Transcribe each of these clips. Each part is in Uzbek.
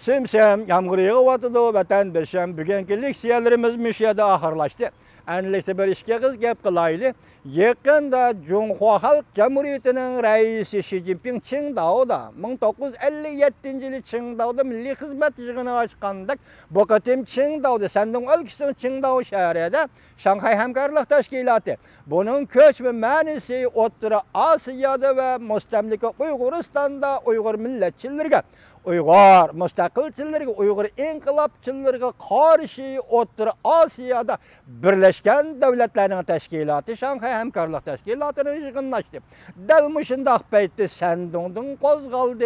Simsem yağmur yağıvatıdı vatandaşım bugünkü leksiyalarımız müşahede ahırlaştı. Enlikte bir işe kız gep kılaylı. Yakında Cumhuriyet Halk Cumhuriyeti'nin reisi Xi Jinping Qingdao'da 1957 yılı Qingdao'da milli hizmet yığını açkandık. Bu katim Qingdao'da sendin ülkesinin Qingdao şehrinde Şanghay Hemkarlık Teşkilatı. Bunun köçme manisi Orta Asya'da ve müstemlike Uyguristan'da Uygur milletçilerine Uygur müstakilçilerine, Uygur inkılapçılarına karşı Orta Asya'da Birleşken Devletlerinin Teşkilatı, Şanghay Hemkarlık Teşkilatı'nın yığınlaştı. Delmişindaq peytli sendindin kozgaldı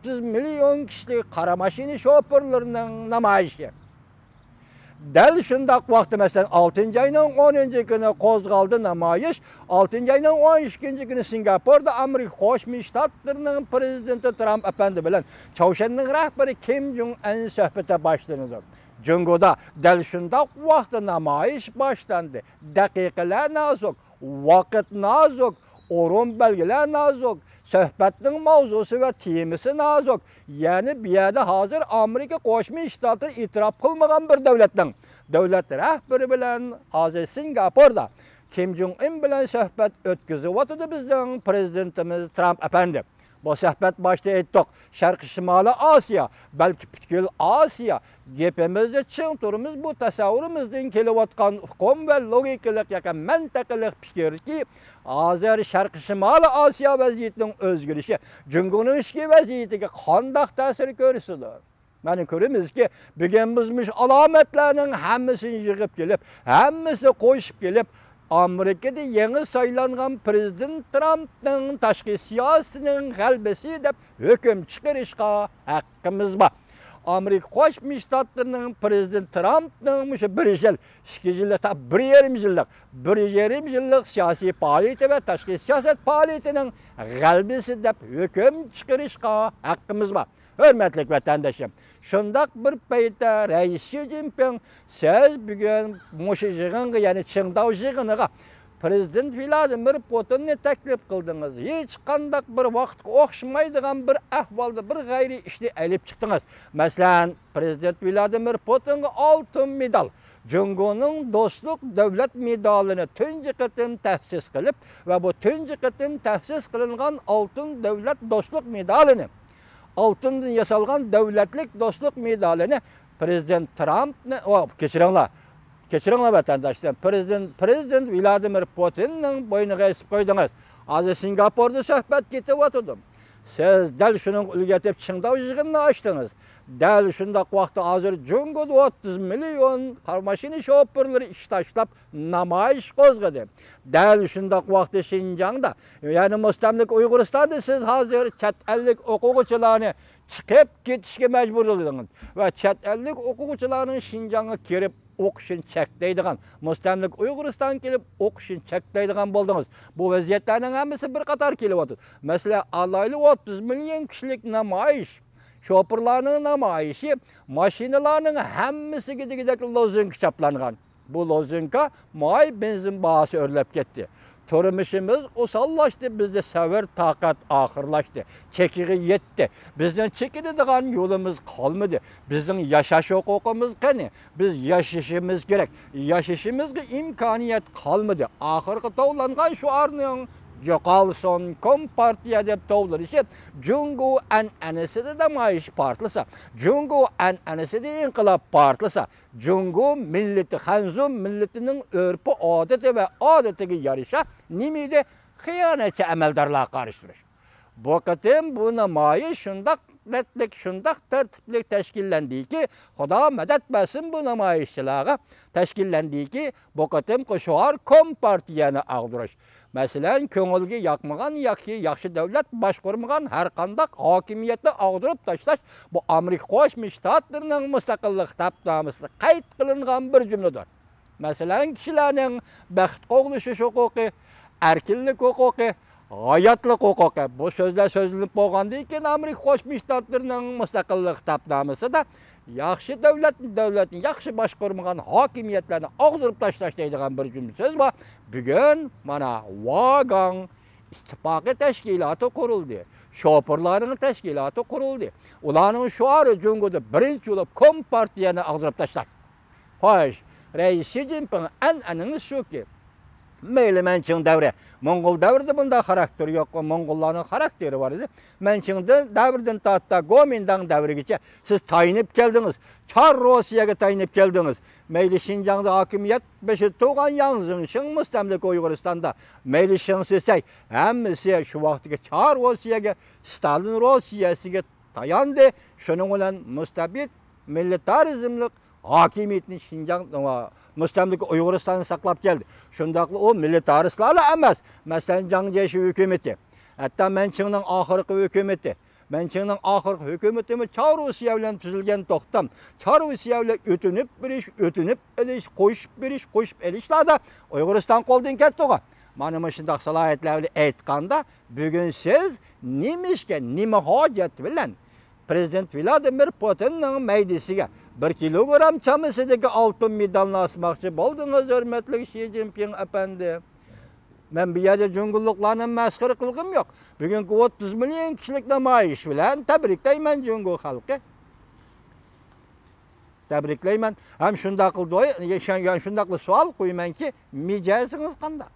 30 milyon kişilik karamaşini şoförlerinin namayışı. Del şundaq vaxtı mesela 6. ayının 10. günü kozgaldı namayış, 6. ayının 13. günü Singapur'da Amerika Koşmuş Ştatlarının prezidenti Trump efendi bilen Çavuşen'in rəhbəri Kim Jong-un söhbete başlandı. Cungu'da del şundaq vaxtı namayış başlandı. Dakikalar nazuk, vakit nazuk, orun belgeler nazuk, söhbetin mavzusu ve temisi nazuk. Yani bir yerde hazır Amerika Koşmuş Ştatları itiraf kılmagan bir devletten. Devlet rəhbəri bilen hazır Singapur'da Kim Jong-un bilen söhbet ötküzüvatıdı bizden prezidentimiz Trump efendi. Bu söhbet başta ettik. Şarkı Şimali Asya, belki Bütkül Asya, gepimizde çın turumuz bu tasavvurumuzdan kelivatkan hukum ve logikalık yakan mentekilik fikir ki Azər Şarkı Şimali Asya vaziyetinin özgürüşü, Cungunun işki vaziyetiga qandaq təsir görürsüdür. Mənim görümüz ki, bugün bizmiş alametlerinin hemmisini yığıp gelip, hemmisi koşup gelip, Amerika'da yeni sayılanan Prezident Trump'ın taşqi siyasının qalbesi dep hüküm çıkarışqa hakkımız var. Amerika Koşmuş Ştatlarının Prezident Trump'ın bir yıl, 2 yıllık, 1,5 yıllık siyasi faaliyeti ve taşqi siyaset faaliyetinin qalbesi dep hüküm çıkarışqa hakkımız var. Hürmetlik vatandaşım, şundak bir peyte Reis Xi Jinping siz bugün Moşu yığını yani Qingdao yığınıga Prezident Vladimir Putin'ni teklif kıldınız. Hiç kandak bir vaqt oxşamaydigan bir ahvalda bir gayri işni elip çıktınız. Mesela Prezident Vladimir Putin'e altın medal, Cungunun dostluk devlet medalını tünci kıtım tahsis kılıp ve bu tünci kıtım tahsis kılıngan altın devlet dostluk medalını altından yasalgan devletlik dostluk medalini Prezident Trump'ni keçirinler vatandaşlar. Prezident Vladimir Putin'nin boynuga esip koydunuz. Azı Singapur'da söhbet getip oturdum. Siz del şunun ülgetip Qingdao yığınını açtınız. Del şundaq vaxtı hazır Cungu'da 30 milyon karmaşini şoförleri iş taşlap namayış kozgadı. Del şundaq vaxtı Şinjan'da yani müstemlik Uyguristan'da siz hazır chet ellik okuguçularını çıkıp getişke mecbur oldunuz. Ve chet ellik okuguçularının Şinjan'a kirip okuşun çekteydiğen, müstemlik Uyguristan gelip okuşun çekteydiğen buldunuz. Bu vaziyetlerinin hemisi bir qatar kelip otur. Mesela alaylı 30 milyon kişilik namayış, şoförlerinin namayışı, maşinalarının hemmisi gidek lozunka çaplangan. Bu lozunka may benzin bahası örlep gitti. Turmuşumuz usallaştı, bizde sever takat ahırlaştı. Çekiği yetti. Bizden çekildiğin yolumuz kalmadı. Bizim yaşaş hukukumuz kanı. Biz yaşayışımız gerek. Yaşayışımızda imkaniyet kalmadı. Ahırkı tavlangan şu arnın yokalson Kompartiya dep tavlar işe Cungu an'anesi de Namayış partlısa, Cungu an'anesi de İnkılap partlısa, Cungu milleti Hanzum milletinin örpü adeti ve adetine yarışa nimide hıyanetçi emeldarlığa karıştırır. Bu katim bu namayış şundak netlik şundak tertiplik teşkillendi ki Xuda medet besin bu namayışçılığa teşkillendi ki bu katim kuşuar Kompartiyani ağdırış. Mesela köngülge yakmagan, yaxşı devlet başkurmagan her kandak hakimiyetini ağdırıp taşlaş bu Amerika Koşmuş Ştatlarının müstakillik tapdamasını kayıt kılıngan bir cümledir. Mesela kişilerin bəxt qoğluşuş hukuku, erkinlik hukuku, hayatlık hukuku bu sözler sözlenip bolğandan keyin Amerika Koşmuş Ştatlarının müstakillik tapdaması da yaxşı devletin yaxşı başkurmagan hakimiyetlerini ağdırıp taşlaş deydigan bir cümle söz var. Bugün mana vagan ittifoqi tashkiloti qurildi. Şoförlerin teşkilatı kuruldu. Ulanın şuarı Cungo'da birinci olup Kompartiyani ag'dirib tashlab. Xo'sh, Reis Xi Jinping an'anasi shuki. Meyli Manching davri. Mongol davrida bunda xarakteri yo'q, Mongollarning xarakteri bor edi. Manching davridan tortib Kuomintang davrigacha siz tayinib keldingiz. Çar Rossiyaga tayinib keldingiz. Meyli Xinjiangda hokimiyat beşi to'g'an Yanzing Shin mustamlika Uyg'uristonda meyli Shin desek, hammasi shu vaqtga Çar Rossiyaga, Stalin Rossiyasiga tayandı. Shuning bilan mustabid militarizmlik hakimiyetini Xinjiang mustamlika Uyg'uristonni saqlab keldi. Shundaqli o militaristlarla emas, masalan Jiang Zemin hukumati, hatto Manchingning oxirgi hukumati. Manchingning oxirgi hukumati Çar Rossiya bilan tuzilgan to'xtam. Çar Rossiya bilan o'tinib berish, qo'shib elishlarda Uyg'uriston qo'ldan ketdi. Mana shunday salohiyatlar bilan aytganda, bugun siz nima hojat bilan Prezident Vladimir Putinning maydasiga 1 kilogram chamisidagi oltin medalni asmoqchi bo'ldingiz, hurmatli Xi Jinping apandi. Men bu yerda Jungulluqlarni masxara qilgim yo'q. Bugungi 30 million kishilik namoyish bilan tabriklayman Jungo xalqi. Tabriklayman. Ham shunday qildi, shunday savol qo'ymanki, mijazingiz qanday?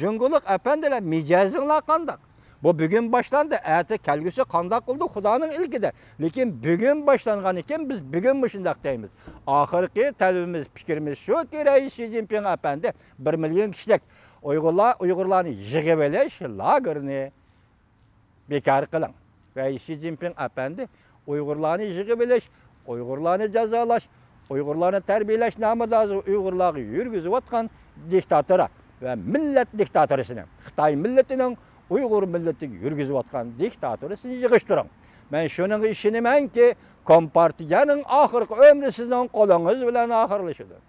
Jungulluq apandilar, mijazinglar qanday? Bu bugün başlandı. Eti kelgüsü qanday qildi Xudoning ilkida. Lekin bugün başlangan ekan biz bugün shunday deymiz. Oxirgi talabimiz, fikrimiz shuki, Reis Xi Jinping apandi 1 million kishilik Uyg'urlarni yig'ib olish lagerini bekor qiling. Reis Xi Jinping apandi Uyg'urlarni yig'ib olish, Uyg'urlarni jazolash, Uyg'urlarni tarbiyalash nomida Uyg'urlarga yurgizayotgan diktatora ve millet diktatorasini, Xitoy millatining Uyghur milletiga yurgizayotgan diktatorasini yig'ishtiring. Men shuning ishonamanki, Kompartiyaning oxirgi umri sizning qo'lingiz bilan oxirlashidir.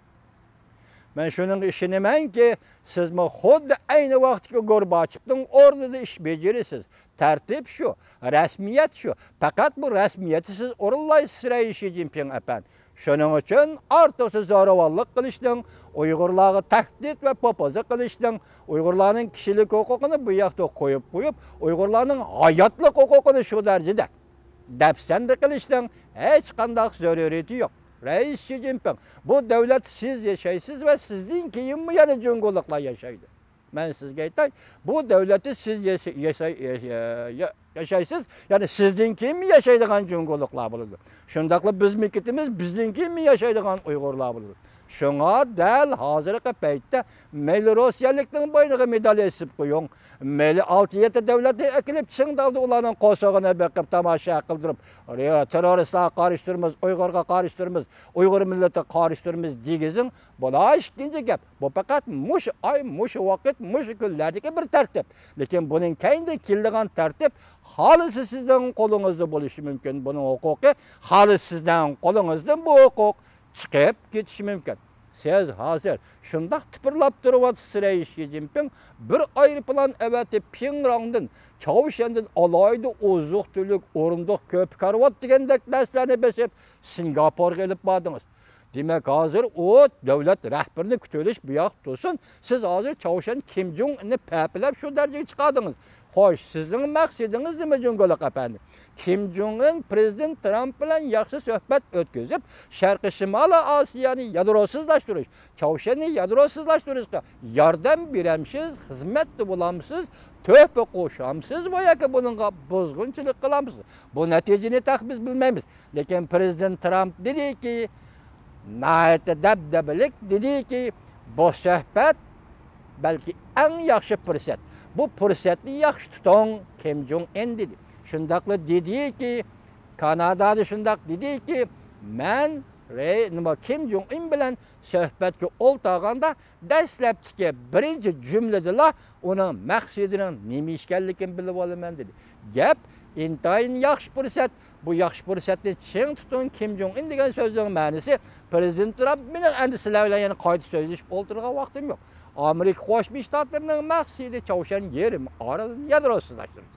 Men shuning ishonamanki, siz xuddi ayni vaqtga Gorbachevning o'rnida ish bajarasiz. Tartib shu, rasmiyat shu. Faqat bu rasmiyatni siz o'rinlaysiz, Reis Xi Jinping apan. Shuning uchun ortiqcha zo'ravonlik qilishning, Uyg'urlarga tahdid va popoza qilishning, Uyg'urlarning kishilik huquqini bu yoqda qo'yib, Uyg'urlarning hayotlik huquqini shu darajada dafsanda qilishning hech qanday zaruriyati yo'q. Reis Xi Jinping, bu davlat siz yashaysiz va sizdan keyinmi yana Jungulluqlar yashaydi. Men sizga aytay, bu davlatni siz yashaysiz, ya'ni sizdan keyin yashaydigan Jungulluqlar bo'ladi. Shundaqla biznikimiz bizdan keyin yashaydigan Uyg'urlar bo'ladi. Şuna dal hozirgi paytda meyli Rossiyalikning boyniga medal esib qo'ying, meyli 6-7 davlatni ekilib chiqingdi, ularning qo'shig'ini beqib tomosha qildirib, terroristlarga qarshi Uyg'urga qarshi Uyg'ur millatiga qarshi degizing, bo'la ikkinchi gap. Bu faqat mush vaqt, mush kunlardagi bir tartib. Lekin buning keyinda keladigan tartib xolis sizning qo'lingizda bo'lishi mumkin. Buning huquqi xolis sizning qo'lingizdan bu huquq chiqib ketishi mumkin. Siz hozir shundoq tipirlab turibsiz, Reis Xi Jinping bir aeroplan avatib Pyongyangdan, Chaushyandan alayda ozuq-tulik, o'rindiq ko'p karvat degandek darslarni besib Singapurga olib bordingiz. Demak, hozir o davlat rahbarini kutilish bu yoq tursin. Siz hozir Chaushyan Kim Jong-unni paplab shu darajaga chiqardingiz. Xo'sh, sizning maqsadingiz nima Jungulluq apandi? Kim Jong-un Prezident Trump bilan yaxshi suhbat o'tkazib, Sharqiy Shimoliy Osiyoni yadrosizlashtirish, Chaushyanni yadrosizlashtirishga yordam beramsiz, xizmatda bo'lamsiz, to'pa qo'shamsiz va yoki buningga buzg'unchilik qilamiz. Bu natijani biz bilmaymiz. Lekin Prezident Trump dediki, nəhayət dəbdəbilik dedi ki, bu söhbət bəlkə ən yaxşı fürsət. Bu fürsətni yaxşı tutan Kim Jong-un dedi. Şundaqla dedi ki, Kanadada şundaq dedi ki, mən Kim Jong-un bilan söhbətə o'ltaganda dastlabki birinchi jumladala uning maqsadining nima ekanligini bilib olaman dedi. Gap intayin yaxshi fursat. Bu yaxshi fursatni ching tutun Kim Jong-un degan so'zning ma'nosi Prezident Trump meni endi sizlar bilan yana qayta so'zlashib o'tirgan vaqtim yo'q. Amerika Qo'shma Shtatlarining maqsadi Chaushyan yerim oralini yadrosizlashtirish.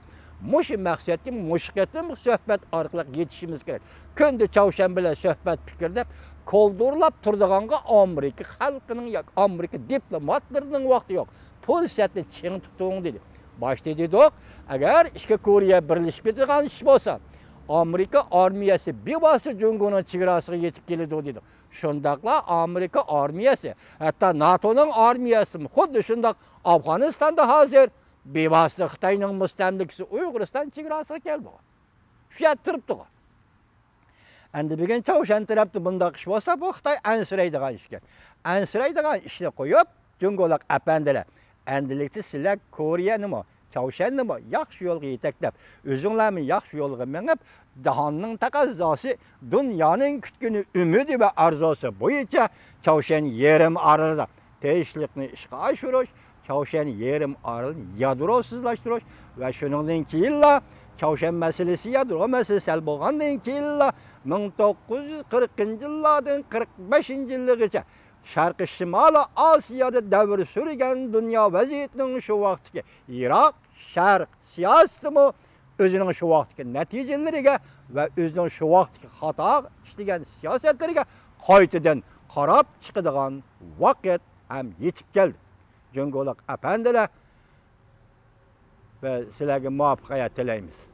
Mush maqsadga mushqatim suhbat orqali yetishimiz kerak. Kunda Chaushyan bilan suhbat fikrlab, qo'ldirlab turdiganga Amerika xalqining yoki Amerika diplomatlarining vaqti yo'q. Fursatni ching tuting dedi. Başta dedik, agar ishga Koreya birlashib ketadigan ish bo'lsa, Amerika armiyasi bevosita Jungoning chegarasiga yetib keladi dedik. Shundaqla Amerika armiyasi, hatto NATOning armiyasi xuddi shundoq Afg'onistonda hozir bevosita Xitoyning mustamlikasi Uyg'uriston chegarasiga keldi. Shu yerda turibdi. Endi bugun Chavshan tarafda bundaq ish bo'lsa, bu Xitoy ansiraydigan ish ekan. Ansiraydigan ishni qo'yib, Jungolar apandilar. Endilikda sizlar Koreya nima, Chavshan nima yaxshi yo'lga yetaklab, o'zinglarni yaxshi yo'lga minib, jahonning taqozosi, dunyoning kutgani umidi va arzusi bo'yicha Chavshan yarim orolida tegishlikni ishga oshirish, Chavshan yarim orolni yadrosizlashtirish va shuningdan keyinla Chavshan masalasi yadro masalasi bo'lgandan keyinla 1940-yillardan 45-yilgacha Sharqi Shimoliy Osiyoda davr surgan dunyo vaziyatining shu vaqtdagi Iroq, Sharq siyosatimi o'zining shu vaqtdagi natijalariga va o'zining shu vaqtdagi xato ishlagan siyosatlariga qaytadan qarab chiqadigan vaqt ham yetib keldi. Jungolar apandilar va sizlarga muvaffaqiyat tilaymiz.